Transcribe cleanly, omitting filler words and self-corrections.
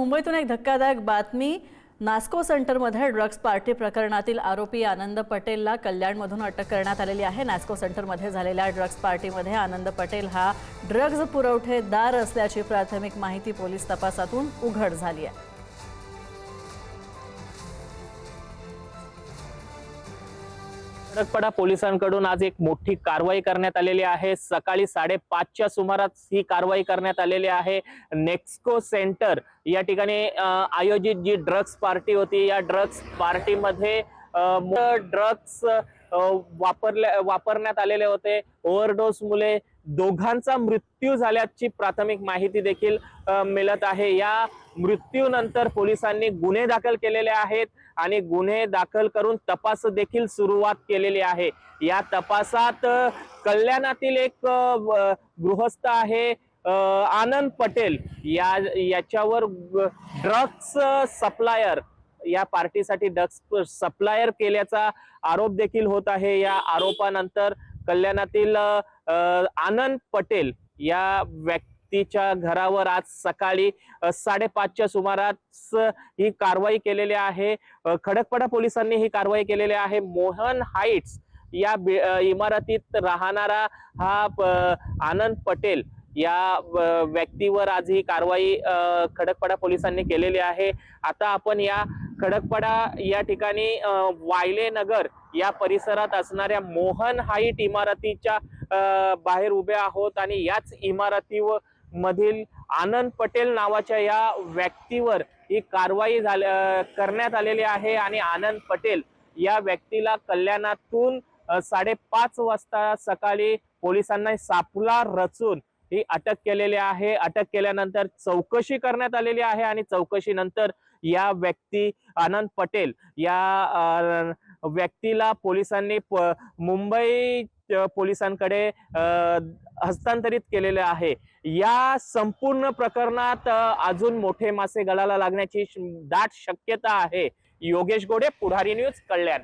मुंबईतून एक धक्कादायक बातमी। नास्को सेंटरमध्ये ड्रग्स पार्टी प्रकरणातील आरोपी आनंद पटेलला कल्याणमधून अटक करण्यात आलेली आहे। नास्को सेंटरमध्ये झालेल्या ड्रग्स पार्टीमध्ये आनंद पटेल हा ड्रग्ज पुरवठेदार असल्याची प्राथमिक माहिती पोलीस तपासातून उघड झाली आहे। खडकपाडा पोलिसांकडून आज एक मोठी कारवाई करण्यात आलेली आहे। सकाळी 5:30च्या सुमारास ही कारवाई करण्यात आलेली आहे। नेक्स्को सेंटर या ठिकाणी आयोजित जी ड्रग्स पार्टी होती, या ड्रग्स पार्टीमध्ये ड्रग्स वापरण्यात आलेले होते। ओव्हरडोस मुळे दोघांचा मृत्यू झाल्याची प्राथमिक माहिती देखील मिळत आहे। या मृत्यूनंतर पोलिसांनी गुन्हे दाखल केलेले आहेत आणि गुन्हे दाखल करून तपास देखील सुरुवात केलेली आहे। या तपासात कल्याणातील एक गृहस्थ आहे आनंद पटेल, याच्यावर ड्रग्स सप्लायर, या पार्टीसाठी ड्रग्स सप्लायर केल्याचा आरोप देखील होत आहे। या आरोपानंतर कल्याणातील आनंद पटेल या व्यक्तीच्या घरावर आज सकाळी 5:30च्या सुमारास ही कारवाई केलेली आहे। खडकपाडा पोलिसांनी ही कारवाई केलेली आहे। मोहन हाइट्स या इमारतीत राहणारा हा आनंद पटेल या व्यक्तीवर आज ही कारवाई खडकपाडा पोलिसांनी केलेली आहे। आता आपण या खडकपाडा या ठिकाणी वायले नगर या परिसरात असणाऱ्या मोहन हाइट इमारतीच्या बाहेर उभे आहोत आणि याच इमारतीमधील आनंद पटेल नावाच्या या व्यक्तीवर ही कारवाई करण्यात आलेली आहे। आणि आनंद पटेल या व्यक्तीला कल्याणातून 5:30 वाजता सकाळी पोलिसांना सापळा रचून ही अटक केलेली आहे। अटक केल्यानंतर चौकशी करण्यात आलेली आहे आणि चौकशीनंतर या व्यक्ती आनंद पटेल या व्यक्तीला पोलिसांनी मुंबई पोलिसांकडे हस्तांतरित केलेले आहे। या संपूर्ण प्रकरणात अजून मोठे मासे गळाला लागण्याची दाट शक्यता आहे। योगेश गोडे, पुढारी न्यूज, कल्याण।